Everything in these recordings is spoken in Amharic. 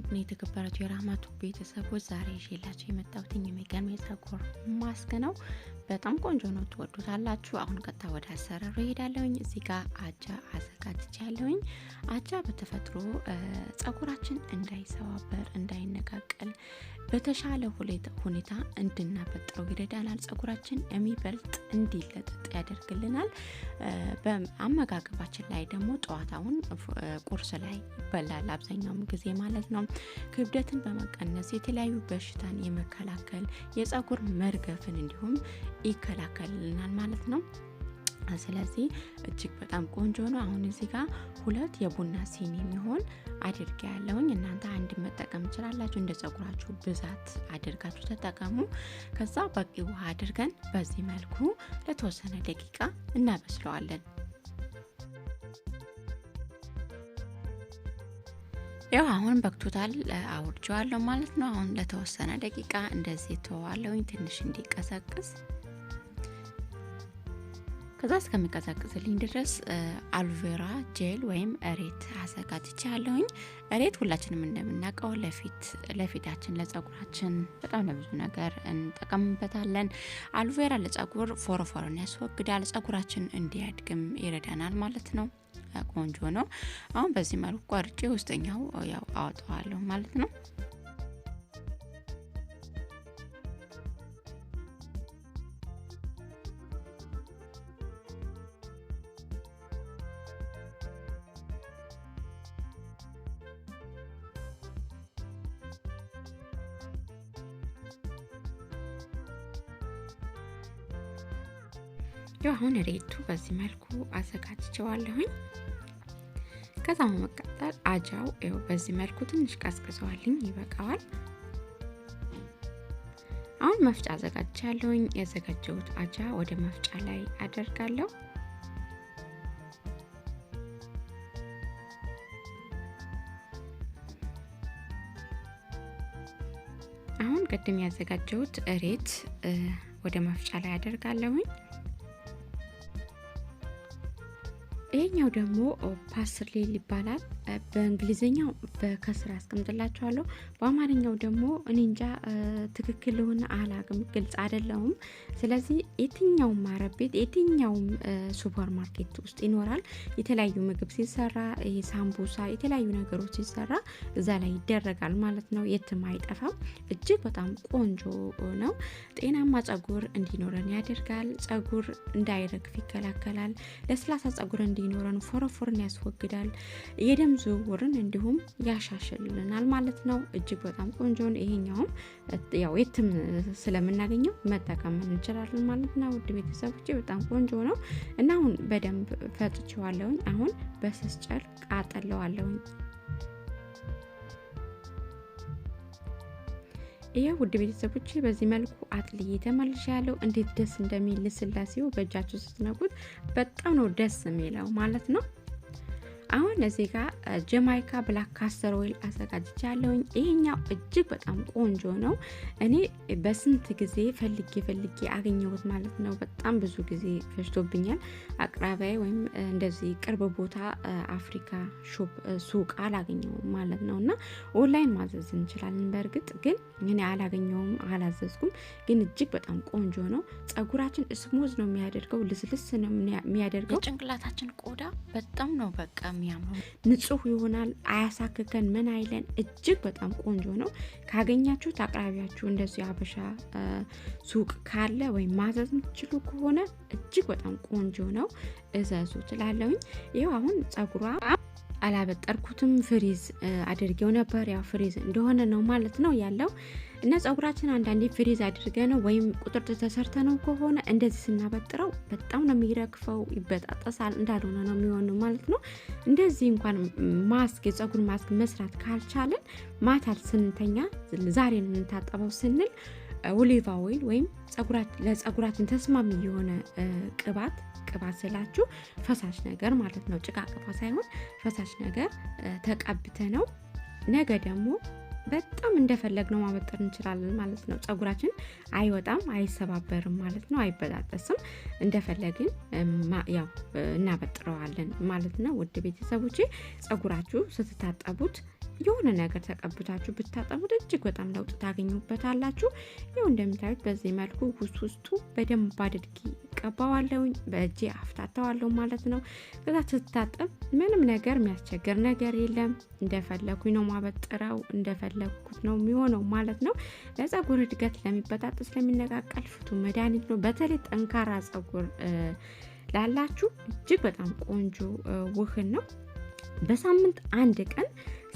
ውድና የተከበራችሁ የራህማቱ ቤተሰቦች ዛሬ ይዤላችሁ የመጣሁት የሚገርም የፀጉር ማስክ ነው። በጣም ቆንጆ ነው፣ ትወዱታላችሁ። አሁን ቀጥታ ወደ አሰራሩ እሄዳለሁኝ። እዚህ ጋር አጃ አዘጋጅቻለሁኝ። አጃ በተፈጥሮ ፀጉራችን እንዳይሰባበር እንዳይነቃቀል በተሻለ ሁኔታ እንድናበጥረው ይረዳናል። ፀጉራችን የሚበልጥ እንዲለጥጥ ያደርግልናል። በአመጋገባችን ላይ ደግሞ ጠዋታውን ቁርስ ላይ ይበላል አብዛኛውን ጊዜ ማለት ነው። ክብደትን በመቀነስ የተለያዩ በሽታን የመከላከል የፀጉር መርገፍን እንዲሁም ይከላከልልናል ማለት ነው። ስለዚህ እጅግ በጣም ቆንጆ ነው። አሁን እዚህ ጋር 2 የቡና ሲኒ የሚሆን አድርጌ ያለውኝ። እናንተ አንድ መጠቀም ትችላላችሁ፣ እንደ ፀጉራችሁ ብዛት አድርጋችሁ ተጠቀሙ። ከዛ በቂ ውሃ አድርገን በዚህ መልኩ ለተወሰነ ደቂቃ እናበስለዋለን። ያው አሁን በቅቶታል፣ አውርጄዋለሁ ማለት ነው። አሁን ለተወሰነ ደቂቃ እንደዚህ ተዋለውኝ ትንሽ እንዲቀዘቅዝ። ከዛ እስከሚቀዘቅዝልኝ ድረስ አሎቬራ ጄል ወይም እሬት አዘጋጅቻለሁኝ። እሬት ሁላችንም እንደምናውቀው ለፊታችን ለፀጉራችን በጣም ለብዙ ነገር እንጠቀምበታለን። አሎቬራ ለፀጉር ፎረፎርን ያስወግዳል፣ ፀጉራችን እንዲያድግም ይረዳናል ማለት ነው። ቆንጆ ነው። አሁን በዚህ መልኩ ቆርጬ ውስጠኛው ያው አወጣዋለሁ ማለት ነው። አሁን ሬቱ በዚህ መልኩ አዘጋጅቼዋለሁኝ። ከዛ በመቀጠል አጃው በዚህ መልኩ ትንሽ ቀዝቅዟልኝ ይበቃዋል። አሁን መፍጫ አዘጋጅቻለሁኝ። ያዘጋጀሁት አጃ ወደ መፍጫ ላይ አደርጋለሁ። አሁን ቅድም ያዘጋጀሁት እሬት ወደ መፍጫ ላይ አደርጋለሁኝ። ይሄኛው ደግሞ ፓርስሊ ይባላል። በእንግሊዘኛው በከስር አስቀምጥላችኋለሁ። በአማርኛው ደግሞ እኔ እንጃ ትክክል ሆነ አላቅም፣ ግልጽ አይደለም። ስለዚህ የትኛውም ማረብ ቤት የትኛውም ሱፐር ማርኬት ውስጥ ይኖራል። የተለያዩ ምግብ ሲሰራ ሳምቡሳ የተለያዩ ነገሮች ሲሰራ እዛ ላይ ይደረጋል ማለት ነው። የትም አይጠፋም። እጅግ በጣም ቆንጆ ነው። ጤናማ ፀጉር እንዲኖረን ያደርጋል። ፀጉር እንዳይረግፍ ይከላከላል። ለስላሳ ፀጉር እንዲኖረን ፎረፎርን ያስወግዳል። የደም ዝውውርን እንዲሁም ያሻሽልልናል ማለት ነው። እጅግ በጣም ቆንጆ ነው። ይሄኛውም ያው የትም ስለምናገኘው መጠቀም እንችላለን ማለት ነው። ውድ ቤተሰቦቼ በጣም ቆንጆ ነው እና አሁን በደንብ ፈጭቼዋለሁኝ። አሁን በስስ ጨርቅ አጠለዋለሁኝ። ይሄ ውድ ቤተሰቦቼ በዚህ መልኩ አጥልዬ ተመልሻለሁ። እንዴት ደስ እንደሚል ልስላሴው በእጃችሁ ስትነኩት በጣም ነው ደስ የሚለው ማለት ነው። አሁን እዚህ ጋር ጀማይካ ብላክ ካስተር ኦይል አዘጋጅቻለሁኝ። ይሄኛው እጅግ በጣም ቆንጆ ነው። እኔ በስንት ጊዜ ፈልጌ አገኘሁት ማለት ነው። በጣም ብዙ ጊዜ ፈጅቶብኛል። አቅራቢያ ወይም እንደዚህ ቅርብ ቦታ አፍሪካ ሱቅ አላገኘውም ማለት ነውና ኦንላይን ማዘዝ እንችላለን። በእርግጥ ግን እኔ አላገኘውም፣ አላዘዝኩም። ግን እጅግ በጣም ቆንጆ ነው። ፀጉራችን ስሙዝ ነው የሚያደርገው፣ ልስልስ ነው የሚያደርገው። ጭንቅላታችን ቆዳ በጣም ነው በቃ የሚያምረው፣ ንጹህ ይሆናል፣ አያሳክከን፣ ምን አይለን። እጅግ በጣም ቆንጆ ነው። ካገኛችሁት አቅራቢያችሁ እንደዚህ አበሻ ሱቅ ካለ ወይም ማዘዝ የምትችሉ ከሆነ እጅግ በጣም ቆንጆ ነው፣ እዘዙ ትላለሁኝ። ይሄው አሁን ፀጉሯ አላበጠርኩትም፣ ፍሪዝ አድርጌው ነበር። ያው ፍሪዝ እንደሆነ ነው ማለት ነው ያለው። እና ፀጉራችን አንዳንዴ ፍሪዝ አድርገ ነው ወይም ቁጥርጥ ተሰርተ ነው ከሆነ እንደዚህ ስናበጥረው በጣም ነው የሚረግፈው፣ ይበጣጠሳል፣ እንዳልሆነ ነው የሚሆነው ማለት ነው። እንደዚህ እንኳን ማስክ የፀጉር ማስክ መስራት ካልቻለን ማታ ስንተኛ ዛሬ እንታጠበው ስንል ኦሊቭ ኦይል ወይም ለፀጉራችን ተስማሚ የሆነ ቅባት ስላችሁ ፈሳሽ ነገር ማለት ነው። ጭቃ ቅባት ሳይሆን ፈሳሽ ነገር ተቀብተ ነው ነገ ደግሞ በጣም እንደፈለግነው ማበጠር እንችላለን ማለት ነው። ፀጉራችን አይወጣም፣ አይሰባበርም ማለት ነው፣ አይበጣጠስም። እንደፈለግን ያው እናበጥረዋለን ማለት ነው። ውድ ቤተሰቦቼ ፀጉራችሁ ስትታጠቡት የሆነ ነገር ተቀብታችሁ ብታጠቡት እጅግ በጣም ለውጥ ታገኙበታላችሁ። ይኸው እንደምታዩት በዚህ መልኩ ውስጡ በደንብ አድርጌ ቀባዋለሁኝ፣ በእጄ አፍታታዋለሁ ማለት ነው። ከዛ ስታጠብ ምንም ነገር የሚያስቸግር ነገር የለም። እንደፈለኩኝ ነው ማበጥረው፣ እንደፈለኩት ነው የሚሆነው ማለት ነው። ለፀጉር እድገት፣ ለሚበጣጠስ፣ ለሚነቃቀል ፍቱን መድኃኒት ነው። በተለይ ጠንካራ ፀጉር ላላችሁ እጅግ በጣም ቆንጆ ውህን ነው። በሳምንት አንድ ቀን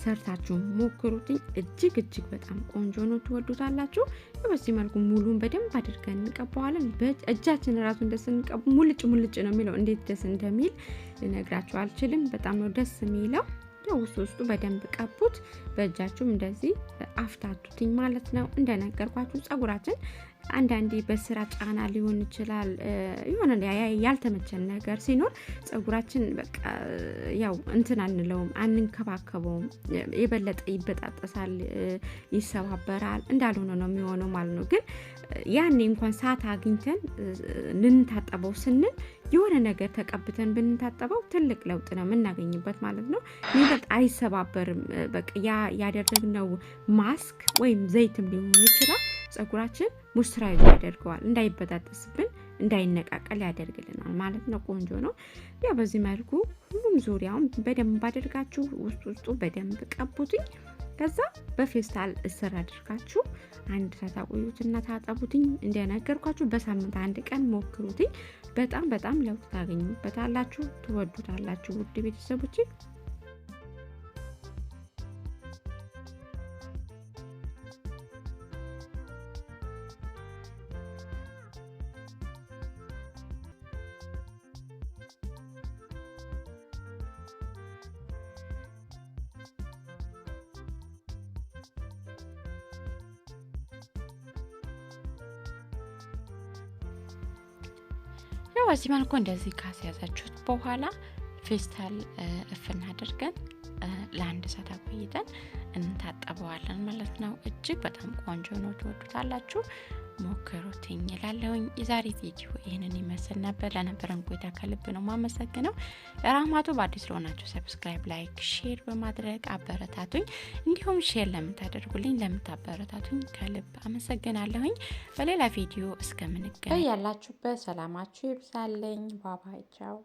ሰርታችሁ ሞክሩት። እጅግ በጣም ቆንጆ ነው፣ ትወዱታላችሁ። በዚህ መልኩ ሙሉን በደንብ አድርገን እንቀባዋለን። በእጃችን ራሱ እንደስንቀቡ ሙልጭ ነው የሚለው። እንዴት ደስ እንደሚል ልነግራችሁ አልችልም። በጣም ነው ደስ የሚለው። ውስጡ በደንብ ቀቡት። በእጃችሁም እንደዚህ አፍታቱትኝ ማለት ነው። እንደነገርኳችሁ ፀጉራችን አንዳንዴ በስራ ጫና ሊሆን ይችላል፣ የሆነ ያልተመቸን ነገር ሲኖር ፀጉራችን በቃ ያው እንትን አንለውም፣ አንንከባከበውም፣ የበለጠ ይበጣጠሳል፣ ይሰባበራል፣ እንዳልሆነ ነው የሚሆነው ማለት ነው። ግን ያኔ እንኳን ሰዓት አግኝተን ልንታጠበው ስንል የሆነ ነገር ተቀብተን ብንታጠበው ትልቅ ለውጥ ነው የምናገኝበት ማለት ነው። ይበልጥ አይሰባበርም። በቃ ያደረግነው ማስክ ወይም ዘይትም ሊሆን ይችላል ፀጉራችን ሞይስቸራይዝ ያደርገዋል፣ እንዳይበጣጠስብን እንዳይነቃቀል ያደርግልናል ማለት ነው። ቆንጆ ነው። ያው በዚህ መልኩ ሁሉም ዙሪያውን በደንብ አድርጋችሁ ውስጡ በደንብ ቀቡትኝ። ከዛ በፌስታል እስር አድርጋችሁ አንድ ሰዓት አቆዩትና ታጠቡትኝ። እንደነገርኳችሁ በሳምንት አንድ ቀን ሞክሩትኝ። በጣም ለውጥ ታገኙበታላችሁ፣ ትወዱታላችሁ ውድ ቤተሰቦቼ። በዚህ መልኩ እንደዚህ ካስያዛችሁት በኋላ ፌስታል እፍና አድርገን ለአንድ ሰዓት አቆይተን እንታጠበዋለን ማለት ነው። እጅግ በጣም ቆንጆ ነው፣ ትወዱታላችሁ። ሞክሩትኝ እላለሁኝ። የዛሬ ቪዲዮ ይህንን ይመስል ነበር። ለነበረን ቆይታ ከልብ ነው ማመሰግነው። ለራህማቱ በአዲስ ለሆናችሁ ሰብስክራይብ፣ ላይክ፣ ሼር በማድረግ አበረታቱኝ። እንዲሁም ሼር ለምታደርጉልኝ ለምታበረታቱኝ ከልብ አመሰግናለሁኝ። በሌላ ቪዲዮ እስከምንገናኝ ያላችሁበት ሰላማችሁ ይብዛልኝ። ባባይ ቻው።